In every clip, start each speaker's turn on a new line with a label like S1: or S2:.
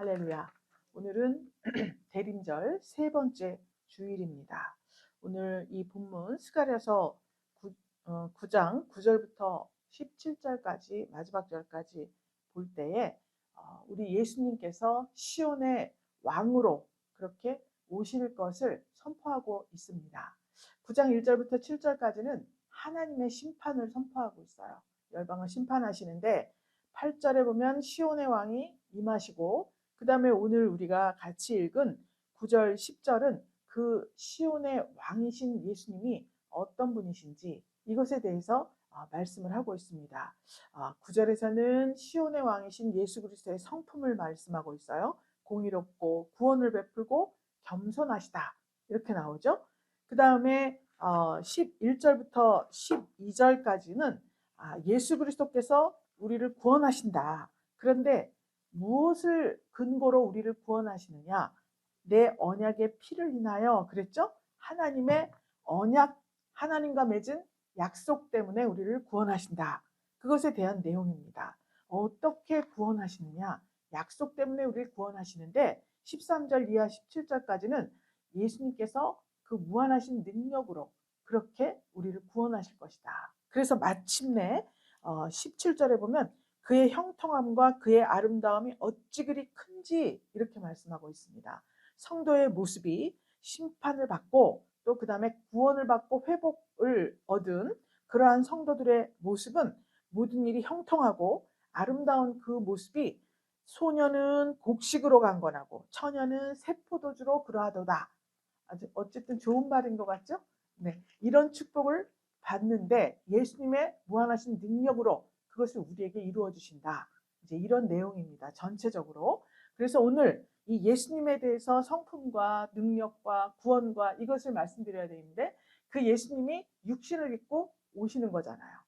S1: 할렐루야. 오늘은 대림절 세 번째 주일입니다. 오늘 이 본문 스가랴서 9장 9절부터 17절까지 마지막 절까지 볼 때에 우리 예수님께서 시온의 왕으로 그렇게 오실 것을 선포하고 있습니다. 9장 1절부터 7절까지는 하나님의 심판을 선포하고 있어요. 열방을 심판하시는데 8절에 보면 시온의 왕이 임하시고 그 다음에 오늘 우리가 같이 읽은 9절, 10절은 그 시온의 왕이신 예수님이 어떤 분이신지 이것에 대해서 말씀을 하고 있습니다. 9절에서는 시온의 왕이신 예수 그리스도의 성품을 말씀하고 있어요. 공의롭고 구원을 베풀고 겸손하시다 이렇게 나오죠. 그 다음에 11절부터 12절까지는 예수 그리스도께서 우리를 구원하신다. 그런데 무엇을 근거로 우리를 구원하시느냐? 내 언약의 피를 인하여 그랬죠? 하나님의 언약, 하나님과 맺은 약속 때문에 우리를 구원하신다. 그것에 대한 내용입니다. 어떻게 구원하시느냐? 약속 때문에 우리를 구원하시는데 13절 이하 17절까지는 예수님께서 그 무한하신 능력으로 그렇게 우리를 구원하실 것이다. 그래서 마침내 17절에 보면 그의 형통함과 그의 아름다움이 어찌 그리 큰지 이렇게 말씀하고 있습니다. 성도의 모습이 심판을 받고 또 그 다음에 구원을 받고 회복을 얻은 그러한 성도들의 모습은 모든 일이 형통하고 아름다운 그 모습이 소년은 곡식으로 강건하고 처녀는 새포도주로 그러하도다. 아주 어쨌든 좋은 말인 것 같죠? 네, 이런 축복을 받는데 예수님의 무한하신 능력으로 그것을 우리에게 이루어 주신다. 이제 이런 내용입니다. 전체적으로. 그래서 오늘 이 예수님에 대해서 성품과 능력과 구원과 이것을 말씀드려야 되는데 그 예수님이 육신을 입고 오시는 거잖아요.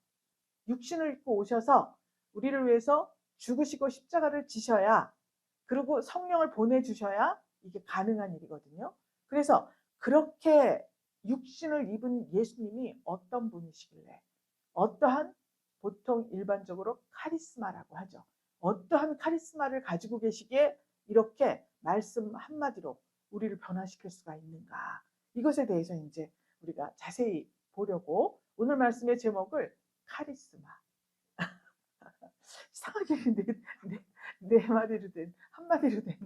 S1: 육신을 입고 오셔서 우리를 위해서 죽으시고 십자가를 지셔야 그리고 성령을 보내주셔야 이게 가능한 일이거든요. 그래서 그렇게 육신을 입은 예수님이 어떤 분이시길래 어떠한 보통 일반적으로 카리스마라고 하죠. 어떠한 카리스마를 가지고 계시기에 이렇게 말씀 한마디로 우리를 변화시킬 수가 있는가. 이것에 대해서 이제 우리가 자세히 보려고 오늘 말씀의 제목을 카리스마. 이상하게 네 마디로 된 한마디로 된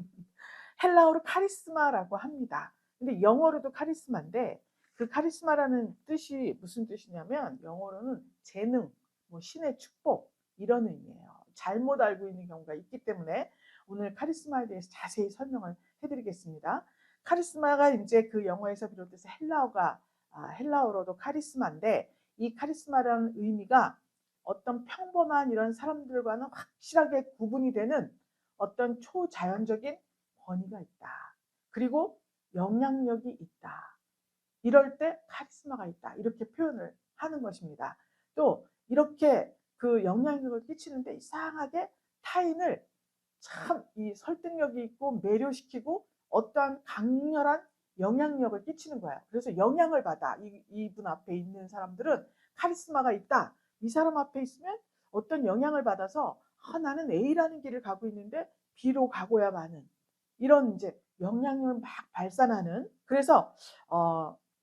S1: 헬라어로 카리스마라고 합니다. 근데 영어로도 카리스마인데 그 카리스마라는 뜻이 무슨 뜻이냐면 영어로는 재능, 뭐 신의 축복 이런 의미예요. 잘못 알고 있는 경우가 있기 때문에 오늘 카리스마에 대해서 자세히 설명을 해드리겠습니다. 카리스마가 이제 그 영어에서 비롯해서 헬라어로도 카리스마인데 이 카리스마라는 의미가 어떤 평범한 이런 사람들과는 확실하게 구분이 되는 어떤 초자연적인 권위가 있다. 그리고 영향력이 있다. 이럴 때 카리스마가 있다. 이렇게 표현을 하는 것입니다. 또 이렇게 그 영향력을 끼치는데 이상하게 타인을 참 이 설득력이 있고 매료시키고 어떠한 강렬한 영향력을 끼치는 거야. 그래서 영향을 받아. 이분 앞에 있는 사람들은 카리스마가 있다. 이 사람 앞에 있으면 어떤 영향을 받아서 나는 A라는 길을 가고 있는데 B로 가고야마는 이런 이제 영향력을 막 발산하는 그래서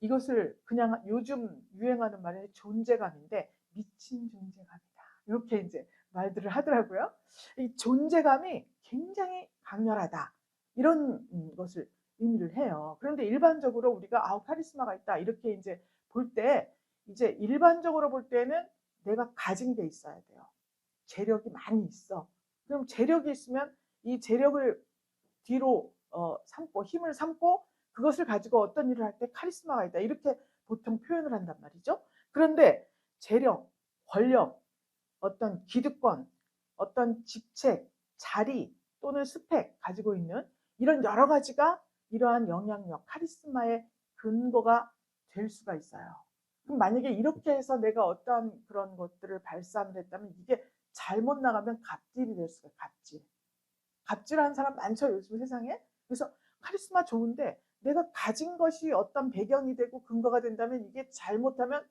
S1: 이것을 그냥 요즘 유행하는 말이 존재감인데 미친 존재감이다. 이렇게 이제 말들을 하더라고요. 이 존재감이 굉장히 강렬하다. 이런 것을 의미를 해요. 그런데 일반적으로 우리가 카리스마가 있다. 이렇게 이제 볼 때 이제 일반적으로 볼 때는 내가 가진 게 있어야 돼요. 재력이 많이 있어. 그럼 재력이 있으면 이 재력을 뒤로 삼고 힘을 삼고 그것을 가지고 어떤 일을 할 때 카리스마가 있다. 이렇게 보통 표현을 한단 말이죠. 그런데 재력, 권력, 어떤 기득권, 어떤 직책, 자리 또는 스펙 가지고 있는 이런 여러 가지가 이러한 영향력, 카리스마의 근거가 될 수가 있어요. 그럼 만약에 이렇게 해서 내가 어떠한 그런 것들을 발산을 했다면 이게 잘못 나가면 갑질이 될 수가 갑질. 갑질하는 사람 많죠 요즘 세상에. 그래서 카리스마 좋은데 내가 가진 것이 어떤 배경이 되고 근거가 된다면 이게 잘못하면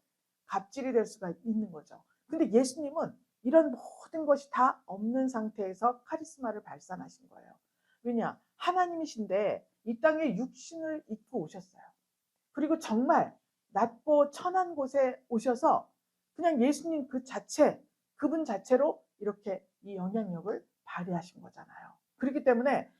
S1: 갑질이 될 수가 있는 거죠. 근데 예수님은 이런 모든 것이 다 없는 상태에서 카리스마를 발산하신 거예요. 왜냐? 하나님이신데 이 땅에 육신을 입고 오셨어요. 그리고 정말 낮고 천한 곳에 오셔서 그냥 예수님 그 자체, 그분 자체로 이렇게 이 영향력을 발휘하신 거잖아요. 그렇기 때문에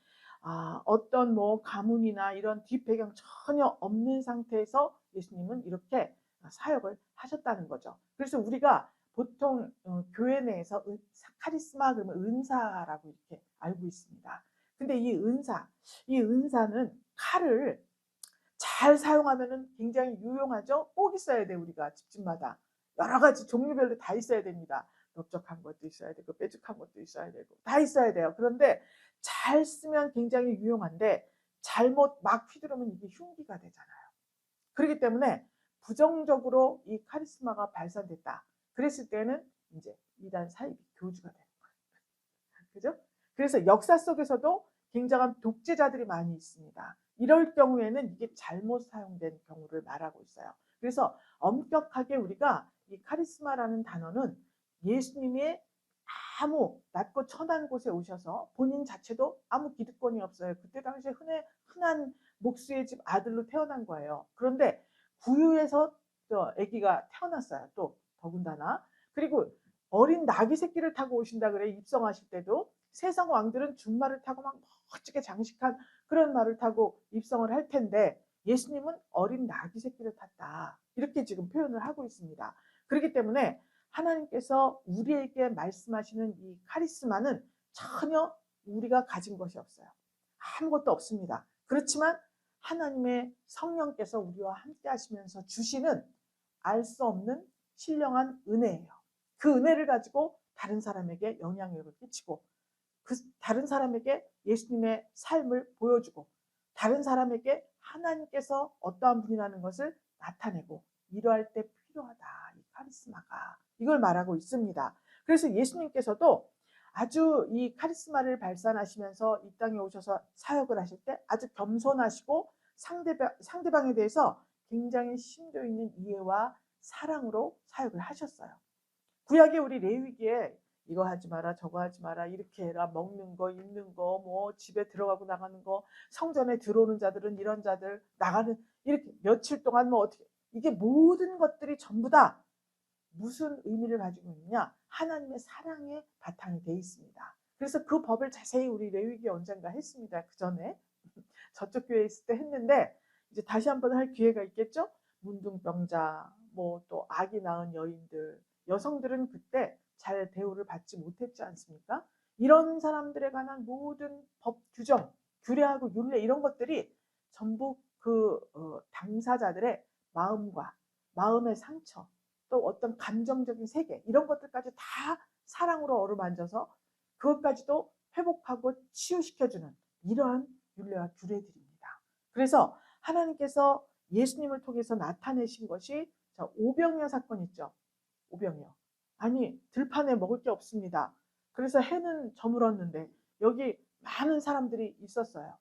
S1: 어떤 뭐 가문이나 이런 뒷배경 전혀 없는 상태에서 예수님은 이렇게 사역을 하셨다는 거죠. 그래서 우리가 보통 교회 내에서 카리스마 그러면 은사라고 이렇게 알고 있습니다. 근데 이 은사는 칼을 잘 사용하면 굉장히 유용하죠. 꼭 있어야 돼. 우리가 집집마다 여러 가지 종류별로 다 있어야 됩니다. 넓적한 것도 있어야 되고 뾰족한 것도 있어야 되고 다 있어야 돼요. 그런데 잘 쓰면 굉장히 유용한데 잘못 막 휘두르면 이게 흉기가 되잖아요. 그렇기 때문에 부정적으로 이 카리스마가 발산됐다. 그랬을 때는 이제 이단 사이비 교주가 되는 거예요. 그죠? 그래서 역사 속에서도 굉장한 독재자들이 많이 있습니다. 이럴 경우에는 이게 잘못 사용된 경우를 말하고 있어요. 그래서 엄격하게 우리가 이 카리스마라는 단어는 예수님의 아무 낮고 천한 곳에 오셔서 본인 자체도 아무 기득권이 없어요. 그때 당시에 흔한 목수의 집 아들로 태어난 거예요. 그런데 구유에서 또 아기가 태어났어요. 또 더군다나. 그리고 어린 나귀 새끼를 타고 오신다 그래. 입성하실 때도 세상 왕들은 준말을 타고 막 멋지게 장식한 그런 말을 타고 입성을 할 텐데 예수님은 어린 나귀 새끼를 탔다. 이렇게 지금 표현을 하고 있습니다. 그렇기 때문에 하나님께서 우리에게 말씀하시는 이 카리스마는 전혀 우리가 가진 것이 없어요. 아무것도 없습니다. 그렇지만 하나님의 성령께서 우리와 함께 하시면서 주시는 알 수 없는 신령한 은혜예요. 그 은혜를 가지고 다른 사람에게 영향력을 끼치고 그 다른 사람에게 예수님의 삶을 보여주고 다른 사람에게 하나님께서 어떠한 분이라는 것을 나타내고 이러할 때 필요하다. 이 카리스마가. 이걸 말하고 있습니다. 그래서 예수님께서도 아주 이 카리스마를 발산하시면서 이 땅에 오셔서 사역을 하실 때 아주 겸손하시고 상대방에 대해서 굉장히 심도 있는 이해와 사랑으로 사역을 하셨어요. 구약에 우리 레위기에 이거 하지 마라 저거 하지 마라 이렇게 해라 먹는 거 입는 거 뭐 집에 들어가고 나가는 거 성전에 들어오는 자들은 이런 자들 나가는 이렇게 며칠 동안 뭐 어떻게 이게 모든 것들이 전부 다 무슨 의미를 가지고 있느냐 하나님의 사랑의 바탕이 돼 있습니다. 그래서 그 법을 자세히 우리 레위기 언젠가 했습니다. 그 전에 저쪽 교회에 있을 때 했는데 이제 다시 한번 할 기회가 있겠죠. 문둥병자 뭐 또 아기 낳은 여인들 여성들은 그때 잘 대우를 받지 못했지 않습니까? 이런 사람들에 관한 모든 법 규정, 규례하고 율례 이런 것들이 전부 그 당사자들의 마음과 마음의 상처, 또 어떤 감정적인 세계 이런 것들까지 다 사랑으로 어루만져서 그것까지도 회복하고 치유시켜주는 이러한 율례와 규례들입니다. 그래서 하나님께서 예수님을 통해서 나타내신 것이 오병이어 사건 있죠. 오병이어. 아니 들판에 먹을 게 없습니다. 그래서 해는 저물었는데 여기 많은 사람들이 있었어요.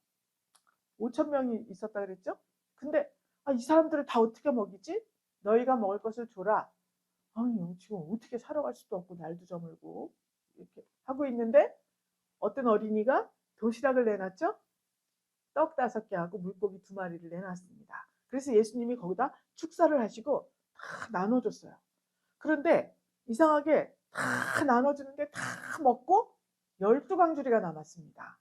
S1: 5천 명이 있었다 그랬죠. 근데 이 사람들을 다 어떻게 먹이지? 너희가 먹을 것을 줘라. 아니 지금 어떻게 사러 갈 수도 없고 날도 저물고 이렇게 하고 있는데 어떤 어린이가 도시락을 내놨죠. 떡 5개하고 물고기 2마리를 내놨습니다. 그래서 예수님이 거기다 축사를 하시고 다 나눠줬어요. 그런데 이상하게 다 나눠주는데 다 먹고 12강주리가 남았습니다.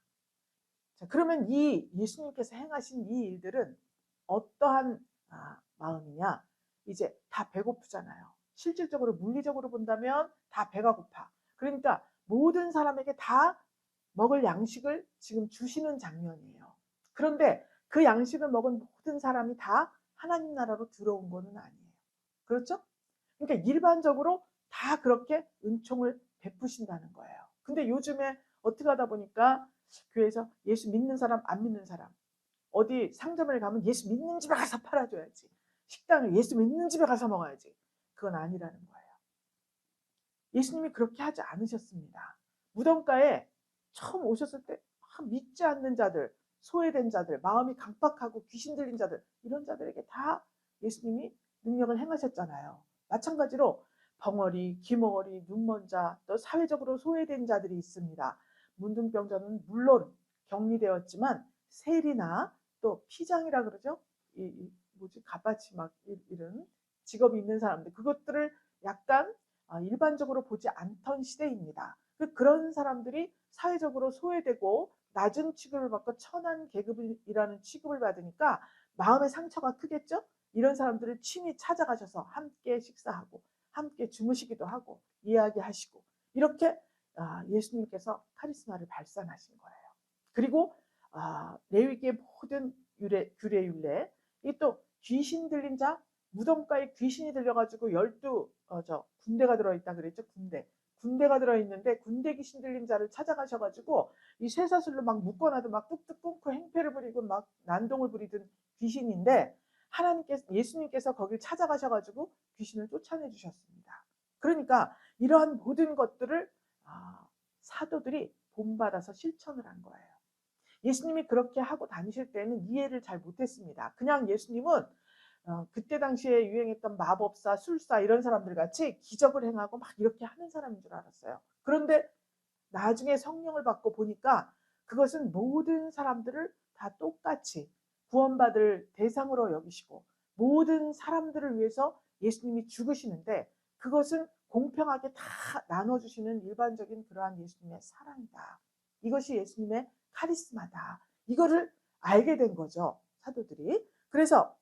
S1: 자, 그러면 이 예수님께서 행하신 이 일들은 어떠한 마음이냐? 이제 다 배고프잖아요. 실질적으로 물리적으로 본다면 다 배가 고파. 그러니까 모든 사람에게 다 먹을 양식을 지금 주시는 장면이에요. 그런데 그 양식을 먹은 모든 사람이 다 하나님 나라로 들어온 거는 아니에요. 그렇죠? 그러니까 일반적으로 다 그렇게 은총을 베푸신다는 거예요. 근데 요즘에 어떻게 하다 보니까 교회에서 예수 믿는 사람, 안 믿는 사람, 어디 상점을 가면 예수 믿는 집에 가서 팔아줘야지. 식당을 예수 믿는 집에 가서 먹어야지. 그건 아니라는 거예요. 예수님이 그렇게 하지 않으셨습니다. 무덤가에 처음 오셨을 때 믿지 않는 자들, 소외된 자들, 마음이 강박하고 귀신 들린 자들 이런 자들에게 다 예수님이 능력을 행하셨잖아요. 마찬가지로 벙어리, 귀머거리, 눈먼 자, 또 사회적으로 소외된 자들이 있습니다. 문둥병자는 물론 격리되었지만 세리나 또 피장이라 그러죠. 뭐지 갑바치 막 이런 직업이 있는 사람들 그것들을 약간 일반적으로 보지 않던 시대입니다. 그런 사람들이 사회적으로 소외되고 낮은 취급을 받고 천한 계급이라는 취급을 받으니까 마음의 상처가 크겠죠. 이런 사람들을 친히 찾아가셔서 함께 식사하고 함께 주무시기도 하고 이야기하시고 이렇게 예수님께서 카리스마를 발산하신 거예요. 그리고 레위기의 모든 규례 율례 이 또 귀신 들린 자 무덤가에 귀신이 들려가지고 12 군대가 들어있다 그랬죠. 군대가 들어있는데 군대 귀신 들린 자를 찾아가셔가지고 이 쇠사슬로 막 묶어놔도 막 뚝뚝 끊고 행패를 부리고 막 난동을 부리던 귀신인데 예수님께서 거길 찾아가셔가지고 귀신을 쫓아내 주셨습니다. 그러니까 이러한 모든 것들을 사도들이 본받아서 실천을 한 거예요. 예수님이 그렇게 하고 다니실 때는 이해를 잘 못했습니다. 그냥 예수님은 그때 당시에 유행했던 마법사, 술사 이런 사람들 같이 기적을 행하고 막 이렇게 하는 사람인 줄 알았어요. 그런데 나중에 성령을 받고 보니까 그것은 모든 사람들을 다 똑같이 구원받을 대상으로 여기시고 모든 사람들을 위해서 예수님이 죽으시는데 그것은 공평하게 다 나눠주시는 일반적인 그러한 예수님의 사랑이다. 이것이 예수님의 카리스마다. 이거를 알게 된 거죠. 사도들이. 그래서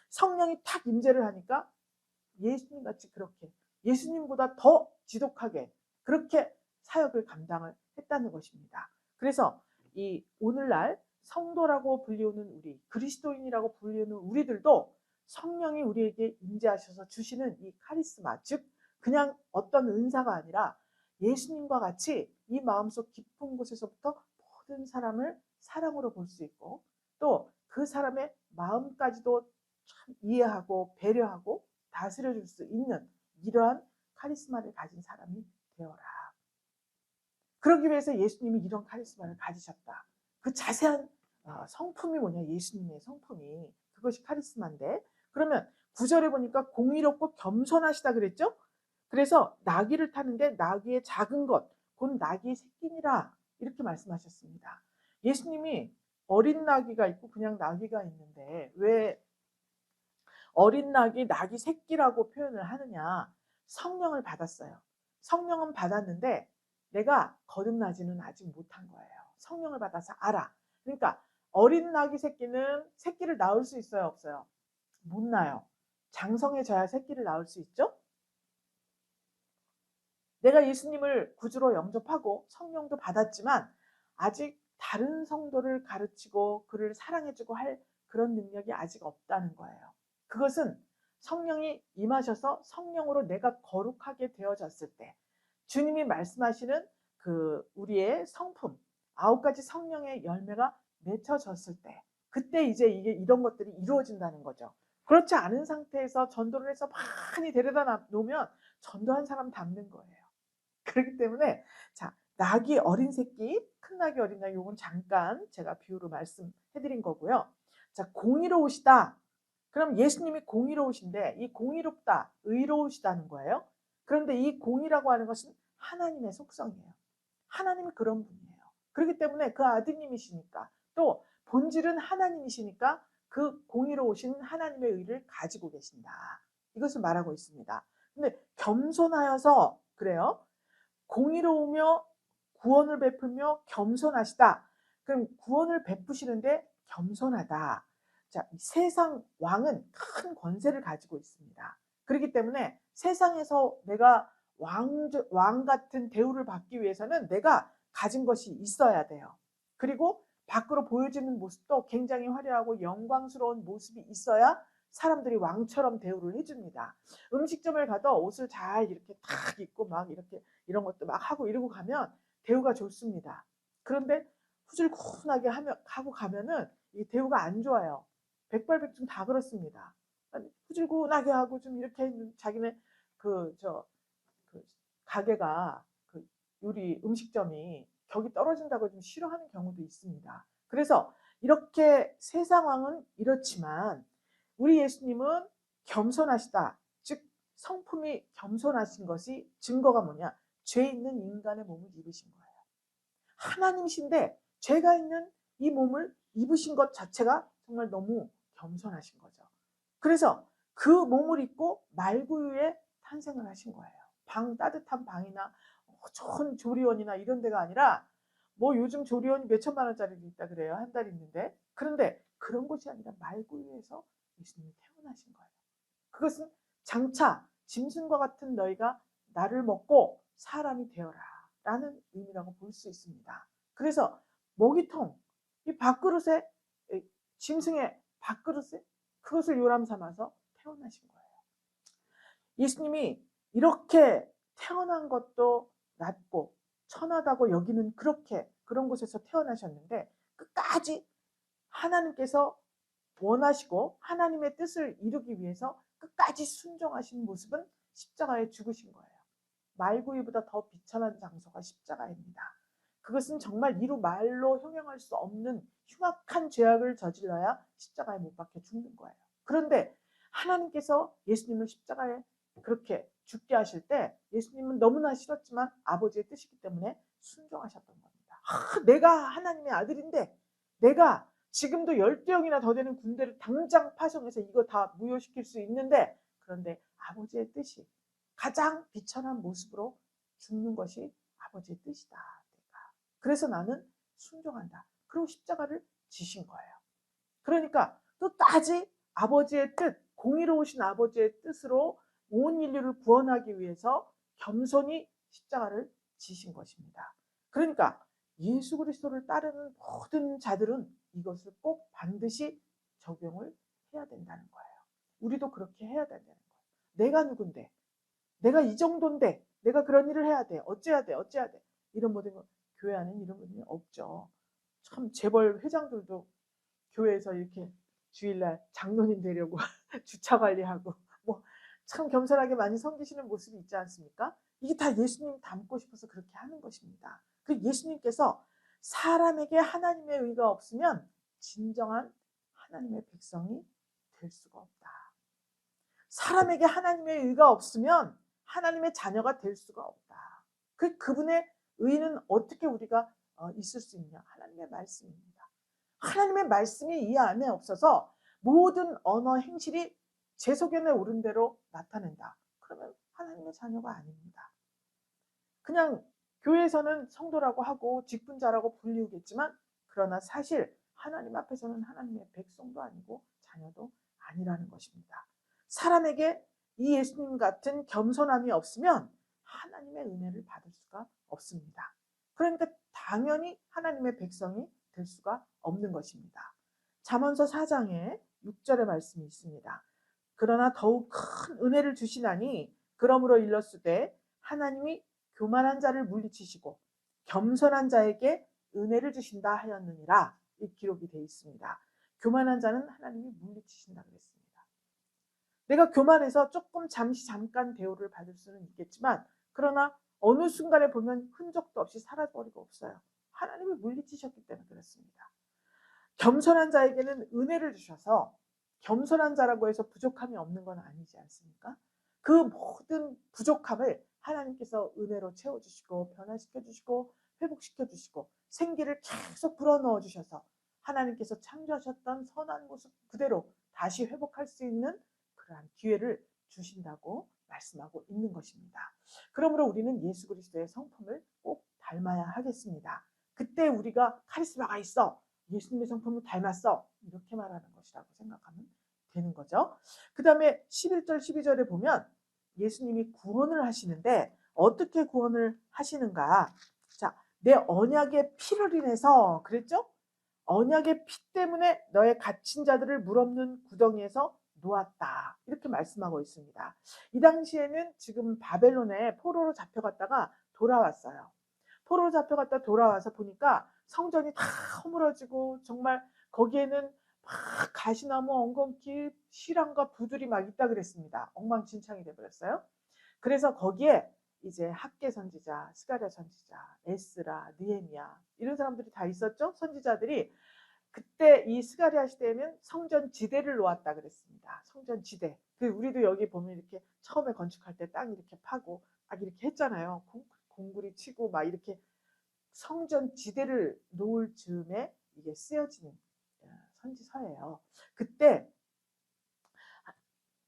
S1: 성령이 탁 임재를 하니까 예수님 같이 그렇게 예수님보다 더 지독하게 그렇게 사역을 감당을 했다는 것입니다. 그래서 이 오늘날 성도라고 불리우는 우리 그리스도인이라고 불리우는 우리들도 성령이 우리에게 임재하셔서 주시는 이 카리스마 즉 그냥 어떤 은사가 아니라 예수님과 같이 이 마음속 깊은 곳에서부터 모든 사람을 사랑으로 볼 수 있고 또 그 사람의 마음까지도 참 이해하고 배려하고 다스려 줄 수 있는 이러한 카리스마를 가진 사람이 되어라. 그러기 위해서 예수님이 이런 카리스마를 가지셨다. 그 자세한 성품이 뭐냐 예수님의 성품이 그것이 카리스마인데 그러면 9절에 보니까 공의롭고 겸손하시다 그랬죠. 그래서 나귀를 타는데 나귀의 작은 것 곧 나귀의 새끼니라 이렇게 말씀하셨습니다. 예수님이 어린 나귀가 있고 그냥 나귀가 있는데 왜 어린 나귀 새끼라고 표현을 하느냐. 성령을 받았어요. 성령은 받았는데 내가 거듭나지는 아직 못한 거예요. 성령을 받아서 알아. 그러니까 어린 나귀 새끼는 새끼를 낳을 수 있어요 없어요? 못 낳아요. 장성해져야 새끼를 낳을 수 있죠. 내가 예수님을 구주로 영접하고 성령도 받았지만 아직 다른 성도를 가르치고 그를 사랑해주고 할 그런 능력이 아직 없다는 거예요. 그것은 성령이 임하셔서 성령으로 내가 거룩하게 되어졌을 때 주님이 말씀하시는 그 우리의 성품 9가지 성령의 열매가 맺혀졌을 때 그때 이제 이런 것들이 이루어진다는 거죠. 그렇지 않은 상태에서 전도를 해서 많이 데려다 놓으면 전도한 사람 닮는 거예요. 그렇기 때문에 자 나귀 어린 새끼 큰 나귀 어린 나귀 요건 잠깐 제가 비유로 말씀해드린 거고요. 자 공의로우시다. 그럼 예수님이 공의로우신데 이 공의롭다 의로우시다는 거예요. 그런데 이 공의라고 하는 것은 하나님의 속성이에요. 하나님이 그런 분이에요. 그렇기 때문에 그 아드님이시니까 또 본질은 하나님이시니까 그 공의로우신 하나님의 의를 가지고 계신다. 이것을 말하고 있습니다. 근데 겸손하여서 그래요. 공의로우며 구원을 베풀며 겸손하시다. 그럼 구원을 베푸시는데 겸손하다. 자, 세상 왕은 큰 권세를 가지고 있습니다. 그렇기 때문에 세상에서 내가 왕 같은 대우를 받기 위해서는 내가 가진 것이 있어야 돼요. 그리고 밖으로 보여지는 모습도 굉장히 화려하고 영광스러운 모습이 있어야 사람들이 왕처럼 대우를 해줍니다. 음식점을 가도 옷을 잘 이렇게 탁 입고 막 이렇게 이런 것도 막 하고 이러고 가면 대우가 좋습니다. 그런데 후줄근하게 하고 가면은 이 대우가 안 좋아요. 백발백중 다 그렇습니다. 후줄근하게 하고 좀 이렇게 자기네 그 가게가 그 요리 음식점이 격이 떨어진다고 좀 싫어하는 경우도 있습니다. 그래서 이렇게 세상 왕은 이렇지만 우리 예수님은 겸손하시다. 즉 성품이 겸손하신 것이 증거가 뭐냐? 죄 있는 인간의 몸을 입으신 거예요. 하나님이신데 죄가 있는 이 몸을 입으신 것 자체가 정말 너무 겸손하신 거죠. 그래서 그 몸을 입고 말구유에 탄생을 하신 거예요. 따뜻한 방이나 좋은 조리원이나 이런 데가 아니라 뭐 요즘 조리원이 몇 천만 원짜리도 있다 그래요. 한 달 있는데. 그런데 그런 곳이 아니라 말구유에서 예수님이 태어나신 거예요. 그것은 장차 짐승과 같은 너희가 나를 먹고 사람이 되어라 라는 의미라고 볼 수 있습니다. 그래서 먹이통, 이 밥그릇에, 짐승의 밥그릇에 그것을 요람 삼아서 태어나신 거예요. 예수님이 이렇게 태어난 것도 낮고 천하다고 여기는 그런 곳에서 태어나셨는데 끝까지 하나님께서 원하시고 하나님의 뜻을 이루기 위해서 끝까지 순종하신 모습은 십자가에 죽으신 거예요. 말구이보다 더 비천한 장소가 십자가입니다. 그것은 정말 이루 말로 형용할 수 없는 흉악한 죄악을 저질러야 십자가에 못 박혀 죽는 거예요. 그런데 하나님께서 예수님을 십자가에 그렇게 죽게 하실 때 예수님은 너무나 싫었지만 아버지의 뜻이기 때문에 순종하셨던 겁니다. 내가 하나님의 아들인데 내가 지금도 10대형이나 더 되는 군대를 당장 파송해서 이거 다 무효시킬 수 있는데 그런데 아버지의 뜻이 가장 비천한 모습으로 죽는 것이 아버지의 뜻이다. 그래서 나는 순종한다. 그리고 십자가를 지신 거예요. 그러니까 끝까지 아버지의 뜻, 공의로우신 아버지의 뜻으로 온 인류를 구원하기 위해서 겸손히 십자가를 지신 것입니다. 그러니까 예수 그리스도를 따르는 모든 자들은 이것을 꼭 반드시 적용을 해야 된다는 거예요. 우리도 그렇게 해야 된다는 거예요. 내가 누군데, 내가 이 정도인데, 내가 그런 일을 해야 돼, 어째야 돼, 어째야 돼. 이런 모든 거 교회 안에는 이런 분이 없죠. 참 재벌 회장들도 교회에서 이렇게 주일날 장로님 되려고 주차 관리하고 뭐 참 겸손하게 많이 섬기시는 모습이 있지 않습니까? 이게 다 예수님 닮고 싶어서 그렇게 하는 것입니다. 그 예수님께서 사람에게 하나님의 의가 없으면 진정한 하나님의 백성이 될 수가 없다. 사람에게 하나님의 의가 없으면 하나님의 자녀가 될 수가 없다. 그분의 의는 어떻게 우리가 있을 수 있냐? 하나님의 말씀입니다. 하나님의 말씀이 이 안에 없어서 모든 언어 행실이 제 소견에 오른 대로 나타낸다. 그러면 하나님의 자녀가 아닙니다. 그냥 교회에서는 성도라고 하고 직분자라고 불리우겠지만 그러나 사실 하나님 앞에서는 하나님의 백성도 아니고 자녀도 아니라는 것입니다. 사람에게 이 예수님 같은 겸손함이 없으면 하나님의 은혜를 받을 수가 없습니다. 그러니까 당연히 하나님의 백성이 될 수가 없는 것입니다. 잠언서 4장에 6절의 말씀이 있습니다. 그러나 더욱 큰 은혜를 주시나니 그러므로 일렀으되 하나님이 교만한 자를 물리치시고 겸손한 자에게 은혜를 주신다 하였느니라. 이 기록이 되어 있습니다. 교만한 자는 하나님이 물리치신다 그랬습니다. 내가 교만해서 조금 잠깐 대우를 받을 수는 있겠지만 그러나 어느 순간에 보면 흔적도 없이 사라져버리고 없어요. 하나님이 물리치셨기 때문에 그렇습니다. 겸손한 자에게는 은혜를 주셔서 겸손한 자라고 해서 부족함이 없는 건 아니지 않습니까? 그 모든 부족함을 하나님께서 은혜로 채워주시고 변화시켜주시고 회복시켜주시고 생기를 계속 불어넣어 주셔서 하나님께서 창조하셨던 선한 모습 그대로 다시 회복할 수 있는 그러한 기회를 주신다고 말씀하고 있는 것입니다. 그러므로 우리는 예수 그리스도의 성품을 꼭 닮아야 하겠습니다. 그때 우리가 카리스마가 있어. 예수님의 성품을 닮았어. 이렇게 말하는 것이라고 생각하면 되는 거죠. 그 다음에 11절 12절에 보면 예수님이 구원을 하시는데 어떻게 구원을 하시는가. 자, 내 언약의 피를 인해서 그랬죠? 언약의 피 때문에 너의 갇힌 자들을 물 없는 구덩이에서 놓았다. 이렇게 말씀하고 있습니다. 이 당시에는 지금 바벨론에 포로로 잡혀갔다가 돌아왔어요. 포로로 잡혀갔다 돌아와서 보니까 성전이 다 허물어지고 정말 거기에는 막 가시나무, 엉겅퀴, 실황과 부들이 막 있다 그랬습니다. 엉망진창이 돼버렸어요. 그래서 거기에 이제 학개 선지자, 스가랴 선지자, 에스라, 느헤미야 이런 사람들이 다 있었죠. 선지자들이. 그때 이 스가랴 시대에는 성전 지대를 놓았다 그랬습니다. 성전 지대. 우리도 여기 보면 이렇게 처음에 건축할 때 땅 이렇게 파고 막 이렇게 했잖아요. 공구리 치고 막 이렇게 성전 지대를 놓을 즈음에 이게 쓰여지는 선지서예요. 그때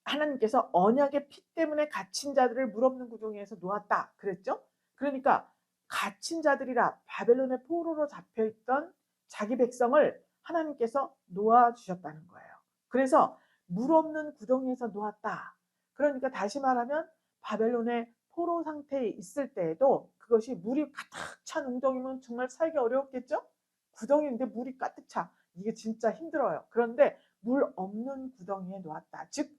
S1: 하나님께서 언약의 피 때문에 갇힌 자들을 물 없는 구덩이에서 놓았다 그랬죠. 그러니까 갇힌 자들이라 바벨론의 포로로 잡혀있던 자기 백성을 하나님께서 놓아주셨다는 거예요. 그래서 물 없는 구덩이에서 놓았다. 그러니까 다시 말하면 바벨론의 포로 상태에 있을 때에도 그것이 물이 가득 찬 웅덩이면 정말 살기 어려웠겠죠. 구덩이인데 물이 가득 차. 이게 진짜 힘들어요. 그런데 물 없는 구덩이에 놓았다. 즉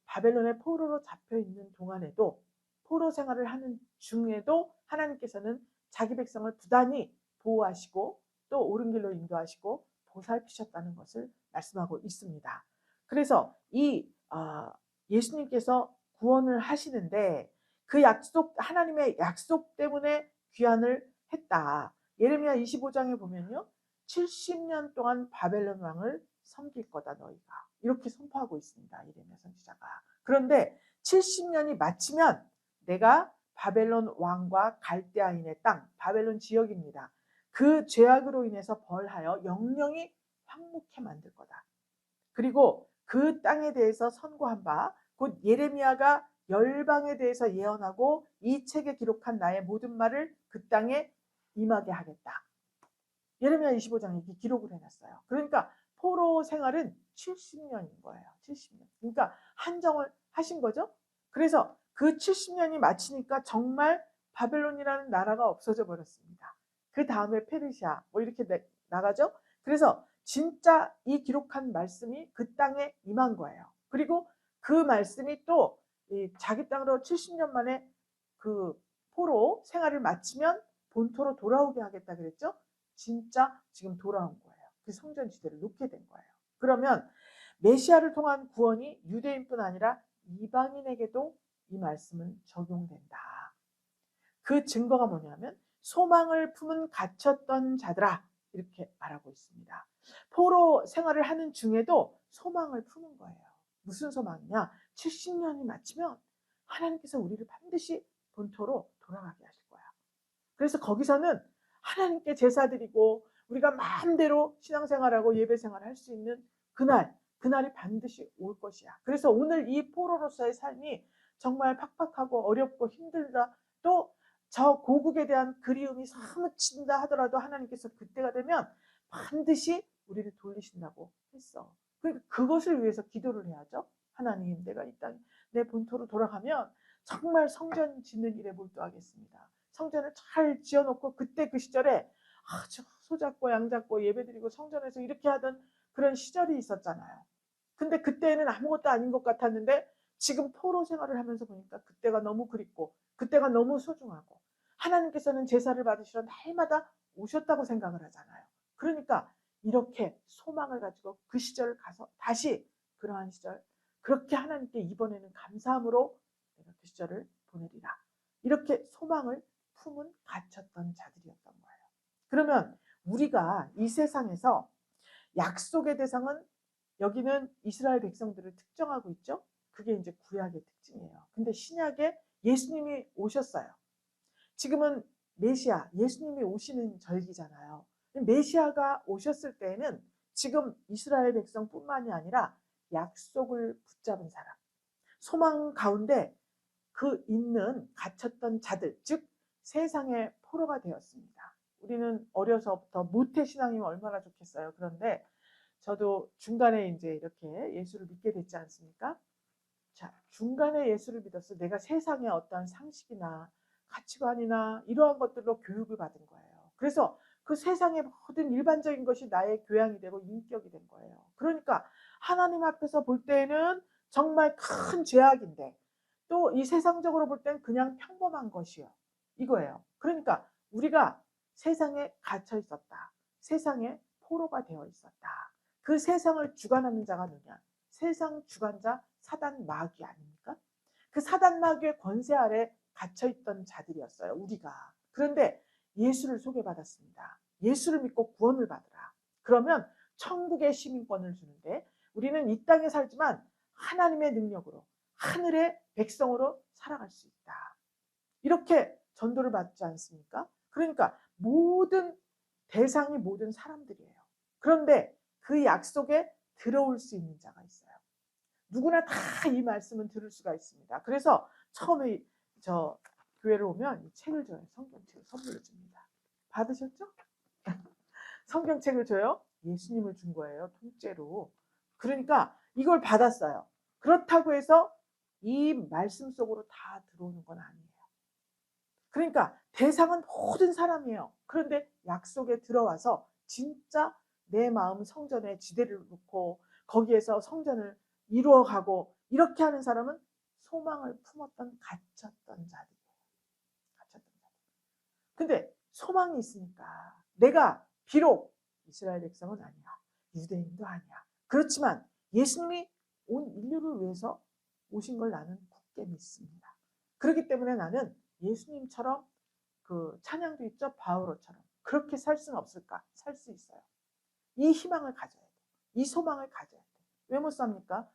S1: 바벨론의 포로로 잡혀있는 동안에도 포로 생활을 하는 중에도 하나님께서는 자기 백성을 부단히 보호하시고 또 옳은 길로 인도하시고 보살피셨다는 것을 말씀하고 있습니다. 그래서 이 예수님께서 구원을 하시는데 그 약속, 하나님의 약속 때문에 귀환을 했다. 예레미야 25장에 보면요. 70년 동안 바벨론 왕을 섬길 거다 너희가. 이렇게 선포하고 있습니다. 예레미야 선지자가. 그런데 70년이 마치면 내가 바벨론 왕과 갈대아인의 땅, 바벨론 지역입니다. 그 죄악으로 인해서 벌하여 영영이 황무케 만들 거다. 그리고 그 땅에 대해서 선고한 바, 곧 예레미야가 열방에 대해서 예언하고 이 책에 기록한 나의 모든 말을 그 땅에 임하게 하겠다. 예레미야 25장에 이렇게 기록을 해놨어요. 그러니까 포로 생활은 70년인 거예요. 70년. 그러니까 한정을 하신 거죠. 그래서 그 70년이 마치니까 정말 바벨론이라는 나라가 없어져 버렸습니다. 그 다음에 페르시아 뭐 이렇게 나가죠. 그래서 진짜 이 기록한 말씀이 그 땅에 임한 거예요. 그리고 그 말씀이 또 자기 땅으로 70년 만에 그 포로 생활을 마치면 본토로 돌아오게 하겠다 그랬죠. 진짜 지금 돌아온 거예요. 그 성전 지대를 놓게 된 거예요. 그러면 메시아를 통한 구원이 유대인뿐 아니라 이방인에게도 이 말씀은 적용된다. 그 증거가 뭐냐면 소망을 품은 갇혔던 자들아 이렇게 말하고 있습니다. 포로 생활을 하는 중에도 소망을 품은 거예요. 무슨 소망이냐? 70년이 마치면 하나님께서 우리를 반드시 본토로 돌아가게 하실 거야. 그래서 거기서는 하나님께 제사 드리고 우리가 마음대로 신앙생활하고 예배생활을 할 수 있는 그날이 반드시 올 것이야. 그래서 오늘 이 포로로서의 삶이 정말 팍팍하고 어렵고 힘들다 또 저 고국에 대한 그리움이 사무친다 하더라도 하나님께서 그때가 되면 반드시 우리를 돌리신다고 했어. 그러니까 그것을 위해서 기도를 해야죠. 하나님 내가 이 땅 내 본토로 돌아가면 정말 성전 짓는 일에 몰두하겠습니다. 성전을 잘 지어놓고 그때 그 시절에 아주 소잡고 양잡고 예배드리고 성전에서 이렇게 하던 그런 시절이 있었잖아요. 근데 그때는 아무것도 아닌 것 같았는데 지금 포로 생활을 하면서 보니까 그때가 너무 그립고 그때가 너무 소중하고 하나님께서는 제사를 받으시러 날마다 오셨다고 생각을 하잖아요. 그러니까 이렇게 소망을 가지고 그 시절을 가서 다시 그러한 시절 그렇게 하나님께 이번에는 감사함으로 내가 그 시절을 보내리라. 이렇게 소망을 품은 갇혔던 자들이었던 거예요. 그러면 우리가 이 세상에서 약속의 대상은 여기는 이스라엘 백성들을 특정하고 있죠. 그게 이제 구약의 특징이에요. 근데 신약에 예수님이 오셨어요. 지금은 메시아, 예수님이 오시는 절기잖아요. 메시아가 오셨을 때에는 지금 이스라엘 백성뿐만이 아니라 약속을 붙잡은 사람, 소망 가운데 그 있는 갇혔던 자들, 즉 세상의 포로가 되었습니다. 우리는 어려서부터 모태신앙이면 얼마나 좋겠어요. 그런데 저도 중간에 이제 이렇게 예수를 믿게 됐지 않습니까? 자, 중간에 예수를 믿어서 내가 세상의 어떠한 상식이나 가치관이나 이러한 것들로 교육을 받은 거예요. 그래서 그 세상의 모든 일반적인 것이 나의 교양이 되고 인격이 된 거예요. 그러니까 하나님 앞에서 볼 때는 정말 큰 죄악인데 또 이 세상적으로 볼 때는 그냥 평범한 것이요. 이거예요. 그러니까 우리가 세상에 갇혀 있었다. 세상에 포로가 되어 있었다. 그 세상을 주관하는 자가 누구냐? 세상 주관자 사단 마귀 아닙니까? 그 사단 마귀의 권세 아래 갇혀있던 자들이었어요. 우리가. 그런데 예수를 소개받았습니다. 예수를 믿고 구원을 받으라. 그러면 천국의 시민권을 주는데 우리는 이 땅에 살지만 하나님의 능력으로 하늘의 백성으로 살아갈 수 있다. 이렇게 전도를 받지 않습니까? 그러니까 모든 대상이 모든 사람들이에요. 그런데 그 약속에 들어올 수 있는 자가 있어요. 누구나 다 이 말씀은 들을 수가 있습니다. 그래서 처음에 저 교회를 오면 이 책을 줘요. 성경책을 선물로 줍니다. 받으셨죠? 성경책을 줘요. 예수님을 준 거예요. 통째로. 그러니까 이걸 받았어요. 그렇다고 해서 이 말씀 속으로 다 들어오는 건 아니에요. 그러니까 대상은 모든 사람이에요. 그런데 약속에 들어와서 진짜 내 마음 성전에 지대를 놓고 거기에서 성전을 이루어가고 이렇게 하는 사람은 소망을 품었던 갇혔던 자들이에요. 갇혔던 자들. 근데 소망이 있으니까 내가 비록 이스라엘 백성은 아니야. 유대인도 아니야. 그렇지만 예수님이 온 인류를 위해서 오신 걸 나는 굳게 믿습니다. 그렇기 때문에 나는 예수님처럼 그 찬양도 있죠. 바오로처럼 그렇게 살 수는 없을까? 살 수 있어요. 이 희망을 가져야 돼. 이 소망을 가져야 돼. 왜 못 삽니까?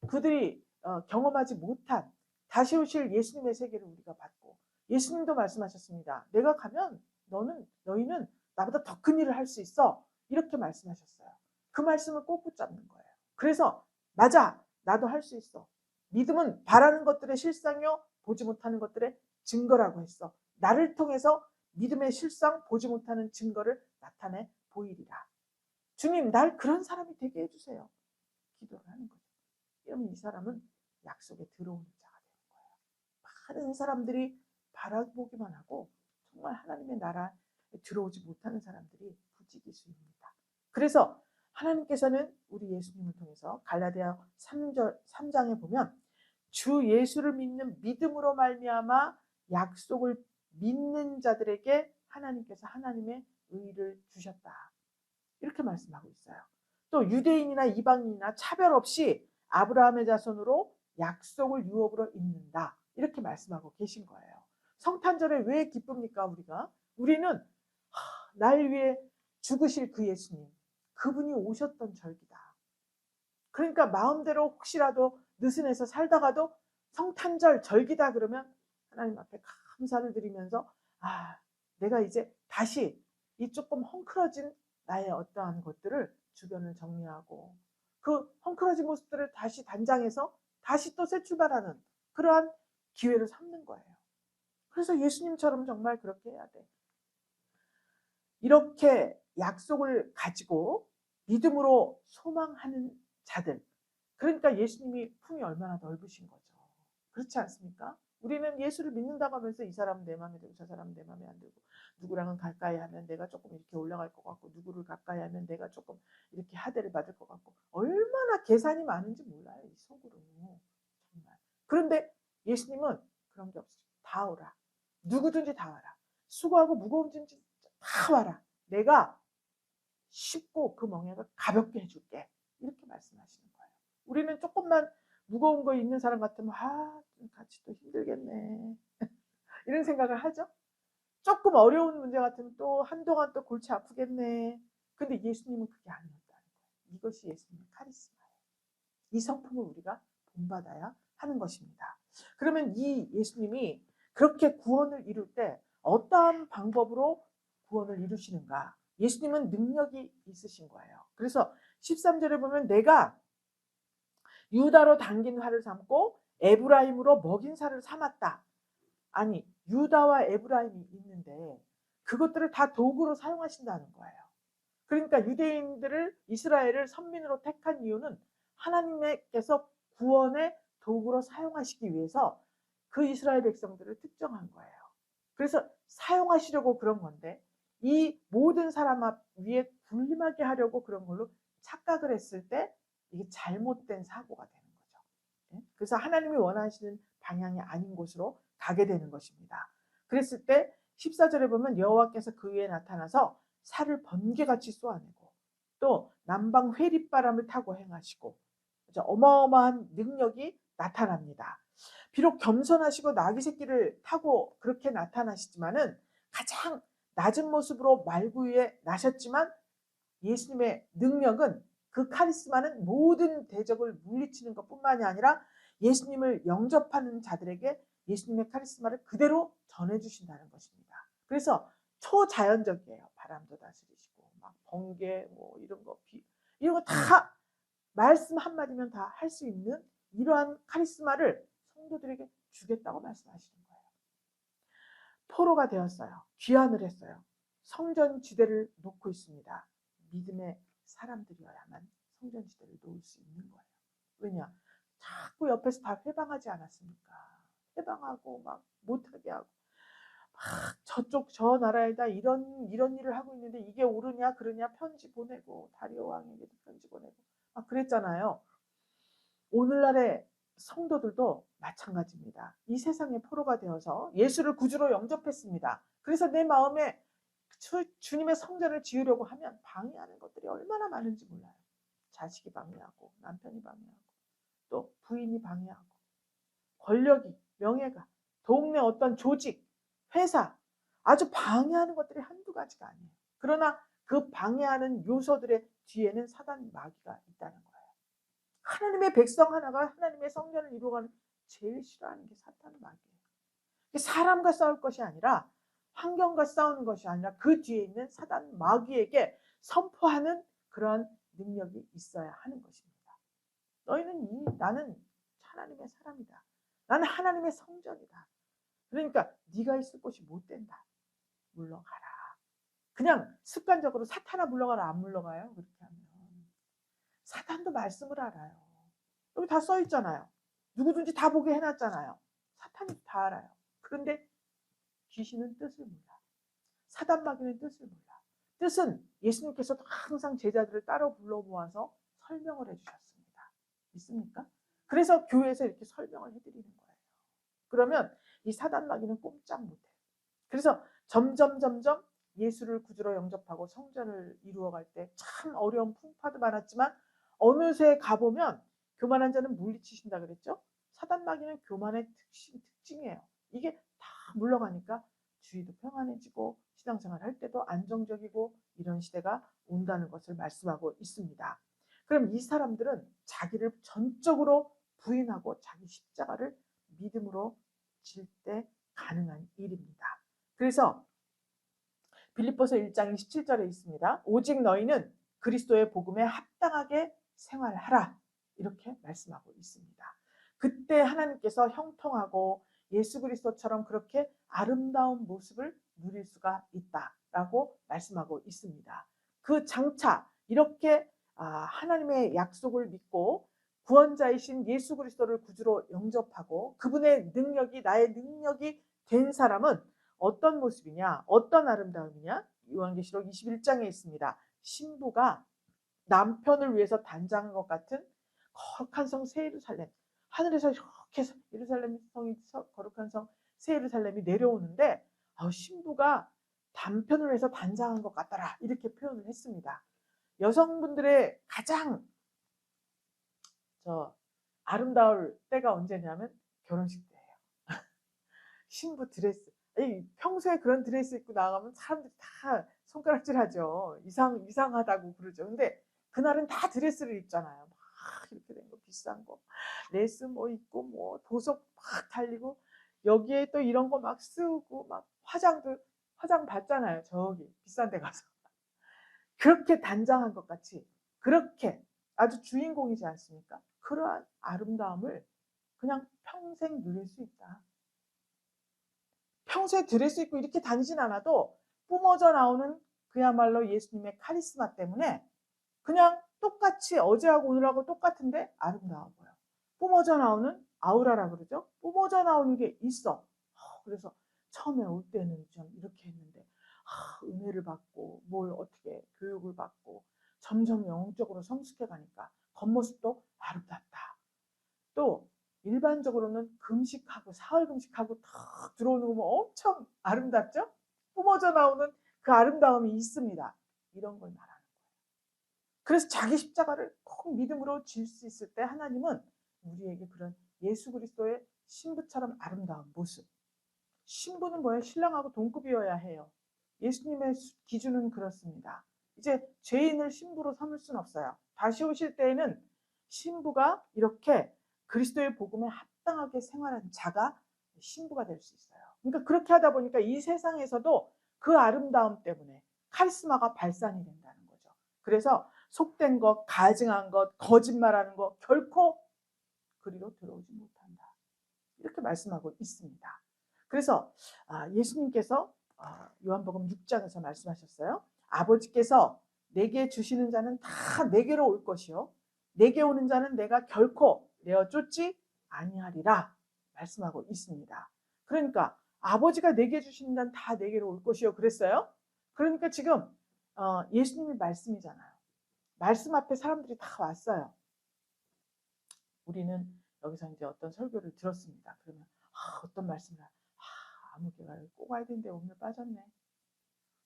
S1: 그들이 경험하지 못한 다시 오실 예수님의 세계를 우리가 받고 예수님도 말씀하셨습니다. 내가 가면 너희는 나보다 더 큰 일을 할 수 있어. 이렇게 말씀하셨어요. 그 말씀을 꼭 붙잡는 거예요. 그래서 맞아. 나도 할 수 있어. 믿음은 바라는 것들의 실상이요 보지 못하는 것들의 증거라고 했어. 나를 통해서 믿음의 실상 보지 못하는 증거를 나타내 보이리라. 주님, 날 그런 사람이 되게 해주세요. 기도를 하는 거죠. 그러면 이 사람은 약속에 들어오는 자가 되는 거예요. 많은 사람들이 바라보기만 하고 정말 하나님의 나라에 들어오지 못하는 사람들이 부지기수입니다. 그래서 하나님께서는 우리 예수님을 통해서 갈라디아 3장에 보면 주 예수를 믿는 믿음으로 말미암아 약속을 믿는 자들에게 하나님께서 하나님의 의를 주셨다. 이렇게 말씀하고 있어요. 또 유대인이나 이방인이나 차별 없이 아브라함의 자손으로 약속을 유업으로 잇는다. 이렇게 말씀하고 계신 거예요. 성탄절에 왜 기쁩니까? 우리는 날 위해 죽으실 그 예수님, 그분이 오셨던 절기다. 그러니까 마음대로 혹시라도 느슨해서 살다가도 성탄절 절기다 그러면 하나님 앞에 감사를 드리면서 내가 이제 다시 이 조금 헝클어진 나의 어떠한 것들을 주변을 정리하고 그 헝클어진 모습들을 다시 단장해서 다시 또 새 출발하는 그러한 기회를 삼는 거예요. 그래서 예수님처럼 정말 그렇게 해야 돼. 이렇게 약속을 가지고 믿음으로 소망하는 자들. 그러니까 예수님이 품이 얼마나 넓으신 거죠. 그렇지 않습니까? 우리는 예수를 믿는다고 하면서 이 사람은 내 마음에 들고 저 사람은 내 마음에 안 들고 누구랑은 가까이 하면 내가 조금 이렇게 올라갈 것 같고 누구를 가까이 하면 내가 조금 이렇게 하대를 받을 것 같고 얼마나 계산이 많은지 몰라요. 이 속으로. 정말. 그런데 예수님은 그런 게 없어요. 다 오라. 누구든지 다 와라. 수고하고 무거운 짐 다 와라. 내가 쉽고 그 멍에를 가볍게 해줄게. 이렇게 말씀하시는 거예요. 우리는 조금만 무거운 거 있는 사람 같으면 좀 같이 또 힘들겠네. 이런 생각을 하죠. 조금 어려운 문제 같으면 또 한동안 또 골치 아프겠네. 근데 예수님은 그게 아니었다는 거예요. 이것이 예수님의 카리스마예요. 이 성품을 우리가 본받아야 하는 것입니다. 그러면 이 예수님이 그렇게 구원을 이룰 때 어떠한 방법으로 구원을 이루시는가? 예수님은 능력이 있으신 거예요. 그래서 13절에 보면 내가 유다로 당긴 활을 삼고 에브라임으로 먹인 살을 삼았다. 아니 유다와 에브라임이 있는데 그것들을 다 도구로 사용하신다는 거예요. 그러니까 유대인들을 이스라엘을 선민으로 택한 이유는 하나님께서 구원의 도구로 사용하시기 위해서 그 이스라엘 백성들을 특정한 거예요. 그래서 사용하시려고 그런 건데 이 모든 사람 위에 군림하게 하려고 그런 걸로 착각을 했을 때 이게 잘못된 사고가 되는 거죠. 그래서 하나님이 원하시는 방향이 아닌 곳으로 가게 되는 것입니다. 그랬을 때 14절에 보면 여호와께서 그 위에 나타나서 살을 번개같이 쏘아내고 또 남방 회립바람을 타고 행하시고 어마어마한 능력이 나타납니다. 비록 겸손하시고 나귀 새끼를 타고 그렇게 나타나시지만은 가장 낮은 모습으로 말구 위에 나셨지만 예수님의 능력은 그 카리스마는 모든 대적을 물리치는 것뿐만이 아니라 예수님을 영접하는 자들에게 예수님의 카리스마를 그대로 전해주신다는 것입니다. 그래서 초자연적이에요. 바람도 다스리시고 막 번개 뭐 이런 거 이런 거 다 말씀 한마디면 다 할 수 있는 이러한 카리스마를 성도들에게 주겠다고 말씀하시는 거예요. 포로가 되었어요. 귀환을 했어요. 성전지대를 놓고 있습니다. 믿음의 사람들이어야만 성전지대를 놓을 수 있는 거예요. 왜냐? 자꾸 옆에서 다 회방하지 않았습니까? 회방하고 막 못하게 하고 막 저쪽 저 나라에다 이런 일을 하고 있는데 이게 옳으냐 그러냐 편지 보내고 다리오 왕에게도 편지 보내고 막 그랬잖아요. 오늘날의 성도들도 마찬가지입니다. 이 세상의 포로가 되어서 예수를 구주로 영접했습니다. 그래서 내 마음에 주님의 성전을 지으려고 하면 방해하는 것들이 얼마나 많은지 몰라요. 자식이 방해하고 남편이 방해하고 또 부인이 방해하고 권력이 명예가 동네 어떤 조직 회사 아주 방해하는 것들이 한두 가지가 아니에요. 그러나 그 방해하는 요소들의 뒤에는 사단 마귀가 있다는 거예요. 하나님의 백성 하나가 하나님의 성전을 이루어가는 제일 싫어하는 게 사탄 마귀예요. 사람과 싸울 것이 아니라 환경과 싸우는 것이 아니라 그 뒤에 있는 사단 마귀에게 선포하는 그러한 능력이 있어야 하는 것입니다. 나는 하나님의 사람이다. 나는 하나님의 성전이다. 그러니까 네가 있을 곳이 못 된다. 물러가라. 그냥 습관적으로 사탄아 물러가라 안 물러가요? 그렇게 하면. 사탄도 말씀을 알아요. 여기 다 써 있잖아요. 누구든지 다 보게 해놨잖아요. 사탄이 다 알아요. 그런데 귀신은 뜻을 몰라. 사단 마귀는 뜻을 몰라. 뜻은 예수님께서도 항상 제자들을 따로 불러 모아서 설명을 해주셨습니다. 믿습니까? 그래서 교회에서 이렇게 설명을 해드리는 거예요. 그러면 이 사단 마귀는 꼼짝 못해요. 그래서 점점 예수를 구주로 영접하고 성전을 이루어갈 때 참 어려운 풍파도 많았지만 어느새 가보면 교만한 자는 물리치신다 그랬죠? 사단 마귀는 교만의 특징이에요. 이게 다 물러가니까 주위도 평안해지고 신앙생활 할 때도 안정적이고 이런 시대가 온다는 것을 말씀하고 있습니다. 그럼 이 사람들은 자기를 전적으로 부인하고 자기 십자가를 믿음으로 질 때 가능한 일입니다. 그래서 빌립보서 1장 27절에 있습니다. 오직 너희는 그리스도의 복음에 합당하게 생활하라. 이렇게 말씀하고 있습니다. 그때 하나님께서 형통하고 예수 그리스도처럼 그렇게 아름다운 모습을 누릴 수가 있다라고 말씀하고 있습니다. 그 장차 이렇게 하나님의 약속을 믿고 구원자이신 예수 그리스도를 구주로 영접하고 그분의 능력이 나의 능력이 된 사람은 어떤 모습이냐, 어떤 아름다움이냐? 요한계시록 21장에 있습니다. 신부가 남편을 위해서 단장한 것 같은 거룩한 성 새 예루살렘, 하늘에서 이렇게 예루살렘 성이 거룩한 성 새 예루살렘이 내려오는데 신부가 남편을 위해서 단장한 것 같더라 이렇게 표현을 했습니다. 여성분들의 가장 아름다울 때가 언제냐면 결혼식 때예요. 신부 드레스. 평소에 그런 드레스 입고 나가면 사람들이 다 손가락질하죠. 이상하다고 그러죠. 근데 그날은 다 드레스를 입잖아요. 막 이렇게 된 거 비싼 거 레스 뭐 입고 뭐 보석 막 달리고 여기에 또 이런 거 막 쓰고 막 화장 받잖아요. 저기 비싼 데 가서 그렇게 단장한 것 같이 그렇게 아주 주인공이지 않습니까? 그러한 아름다움을 그냥 평생 누릴 수 있다. 평소에 드레스 입고 이렇게 다니진 않아도 뿜어져 나오는 그야말로 예수님의 카리스마 때문에 그냥 똑같이 어제하고 오늘하고 똑같은데 아름다워 보여. 뿜어져 나오는 아우라라 그러죠. 뿜어져 나오는 게 있어. 그래서 처음에 올 때는 좀 이렇게 했는데 은혜를 받고 뭘 어떻게 교육을 받고 점점 영적으로 성숙해 가니까 겉모습도 아름답다. 또 일반적으로는 금식하고 사흘 금식하고 탁 들어오는 거 엄청 아름답죠? 뿜어져 나오는 그 아름다움이 있습니다. 이런 걸 말하는 거예요. 그래서 자기 십자가를 꼭 믿음으로 질 수 있을 때 하나님은 우리에게 그런 예수 그리스도의 신부처럼 아름다운 모습. 신부는 뭐예요? 신랑하고 동급이어야 해요. 예수님의 기준은 그렇습니다. 이제 죄인을 신부로 삼을 수는 없어요. 다시 오실 때에는 신부가 이렇게 그리스도의 복음에 합당하게 생활한 자가 신부가 될 수 있어요. 그러니까 그렇게 하다 보니까 이 세상에서도 그 아름다움 때문에 카리스마가 발산이 된다는 그래서 속된 것, 가증한 것, 거짓말하는 것 결코 그리로 들어오지 못한다. 이렇게 말씀하고 있습니다. 그래서 예수님께서 요한복음 6장에서 말씀하셨어요. 아버지께서 내게 주시는 자는 다 내게로 올 것이요 내게 오는 자는 내가 결코 내어 쫓지 아니하리라 말씀하고 있습니다. 그러니까 아버지가 내게 주시는 자는 다 내게로 올 것이요 그랬어요. 그러니까 지금 예수님의 말씀이잖아요. 말씀 앞에 사람들이 다 왔어요. 우리는 여기서 이제 어떤 설교를 들었습니다. 그러면 어떤 말씀을 아무개가 꼭 와야 되는데 오늘 빠졌네.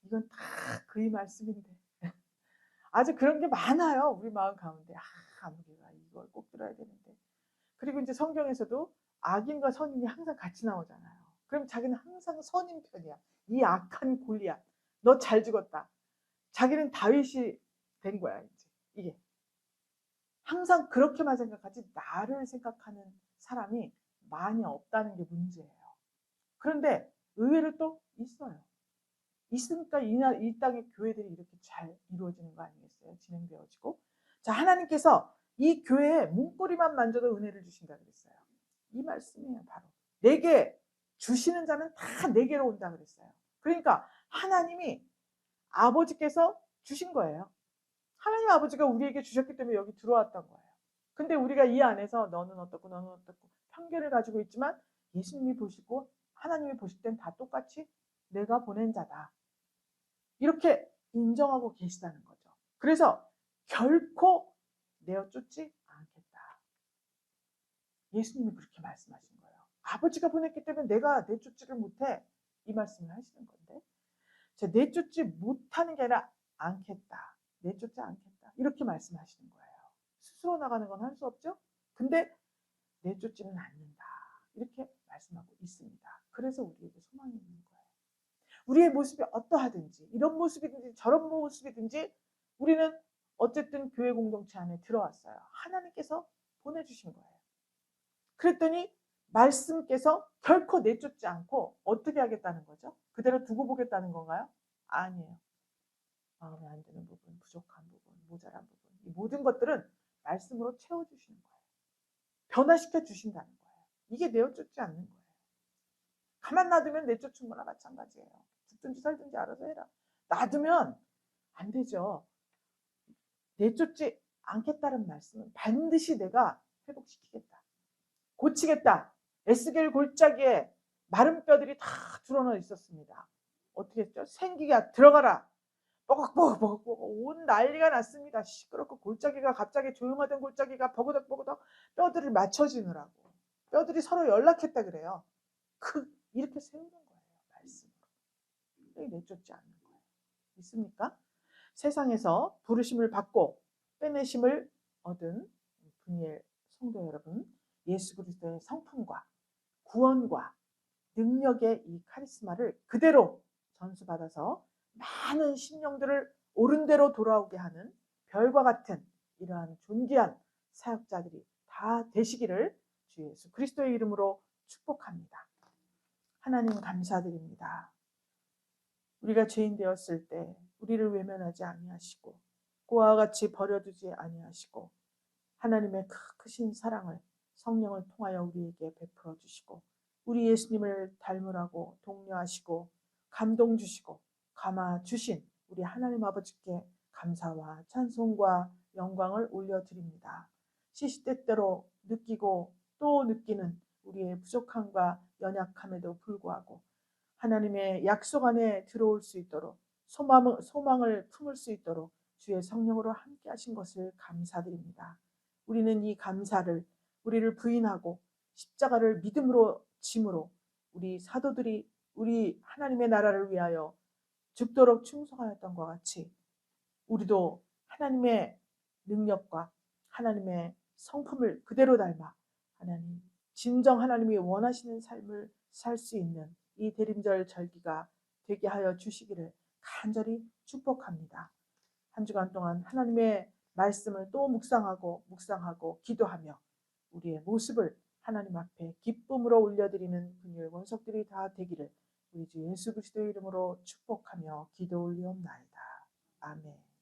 S1: 이건 다 그의 말씀인데. 아주 그런 게 많아요. 우리 마음 가운데. 아무개가 이걸 꼭 들어야 되는데. 그리고 이제 성경에서도 악인과 선인이 항상 같이 나오잖아요. 그럼 자기는 항상 선인 편이야. 이 악한 골리앗. 너 잘 죽었다. 자기는 다윗이 된 거야. 이제 이게. 항상 그렇게만 생각하지 나를 생각하는 사람이 많이 없다는 게 문제예요. 그런데 의외로 또 있어요. 있으니까 이 땅의 교회들이 이렇게 잘 이루어지는 거 아니겠어요? 진행되어지고. 자, 하나님께서 이 교회에 문고리만 만져도 은혜를 주신다 그랬어요. 이 말씀이에요, 바로. 내게 주시는 자는 다 내게로 온다 그랬어요. 그러니까 하나님이 아버지께서 주신 거예요. 하나님 아버지가 우리에게 주셨기 때문에 여기 들어왔던 거예요. 근데 우리가 이 안에서 너는 어떻고 너는 어떻고 편견을 가지고 있지만 예수님이 보시고 하나님이 보실 땐 다 똑같이 내가 보낸 자다. 이렇게 인정하고 계시다는 거죠. 그래서 결코 내어 쫓지 않겠다. 예수님이 그렇게 말씀하신 거예요. 아버지가 보냈기 때문에 내가 내쫓지를 못해. 이 말씀을 하시는 건데 내쫓지 못하는 게 아니라 않겠다. 내쫓지 않겠다. 이렇게 말씀하시는 거예요. 스스로 나가는 건 할 수 없죠. 근데 내쫓지는 않는다. 이렇게 말씀하고 있습니다. 그래서 우리에게 소망이 있는 거예요. 우리의 모습이 어떠하든지 이런 모습이든지 저런 모습이든지 우리는 어쨌든 교회 공동체 안에 들어왔어요. 하나님께서 보내주신 거예요. 그랬더니 말씀께서 결코 내쫓지 않고 어떻게 하겠다는 거죠? 그대로 두고 보겠다는 건가요? 아니에요. 마음에 안 드는 부분, 부족한 부분, 모자란 부분 이 모든 것들은 말씀으로 채워주시는 거예요. 변화시켜 주신다는 거예요. 이게 내어쫓지 않는 거예요. 가만 놔두면 내쫓은 거나 마찬가지예요. 죽든지 살든지 알아서 해라. 놔두면 안 되죠. 내쫓지 않겠다는 말씀은 반드시 내가 회복시키겠다. 고치겠다. 에스겔 골짜기에 마른 뼈들이 다 드러나 있었습니다. 어떻게 했죠? 생기가 들어가라. 뻐걱뻐걱 온 난리가 났습니다. 시끄럽고 골짜기가 갑자기 조용하던 골짜기가 버그덕버그덕 뼈들을 맞춰지느라고. 뼈들이 서로 연락했다 그래요. 이렇게 세우는 거예요. 말씀으로. 내쫓지 않는 거예요. 있습니까? 세상에서 부르심을 받고 빼내심을 얻은 분의 성도 여러분, 예수 그리스도의 성품과 구원과 능력의 이 카리스마를 그대로 전수받아서 많은 심령들을 옳은 대로 돌아오게 하는 별과 같은 이러한 존귀한 사역자들이 다 되시기를 주 예수 그리스도의 이름으로 축복합니다. 하나님 감사드립니다. 우리가 죄인 되었을 때 우리를 외면하지 아니하시고 그와 같이 버려두지 아니하시고 하나님의 크신 사랑을 성령을 통하여 우리에게 베풀어 주시고 우리 예수님을 닮으라고 독려하시고 감동 주시고 감화 주신 우리 하나님 아버지께 감사와 찬송과 영광을 올려드립니다. 시시때때로 느끼고 또 느끼는 우리의 부족함과 연약함에도 불구하고 하나님의 약속 안에 들어올 수 있도록 소망을 품을 수 있도록 주의 성령으로 함께 하신 것을 감사드립니다. 우리는 이 감사를 우리를 부인하고 십자가를 믿음으로 짐으로 우리 사도들이 우리 하나님의 나라를 위하여 죽도록 충성하였던 것 같이 우리도 하나님의 능력과 하나님의 성품을 그대로 닮아 하나님 진정 하나님이 원하시는 삶을 살 수 있는 이 대림절 절기가 되게 하여 주시기를 간절히 축복합니다. 한 주간 동안 하나님의 말씀을 또 묵상하고 기도하며 우리의 모습을 하나님 앞에 기쁨으로 올려드리는 분유의 원석들이 다 되기를 우리 주 예수 그리스도의 이름으로 축복하며 기도 올리옵나이다. 아멘.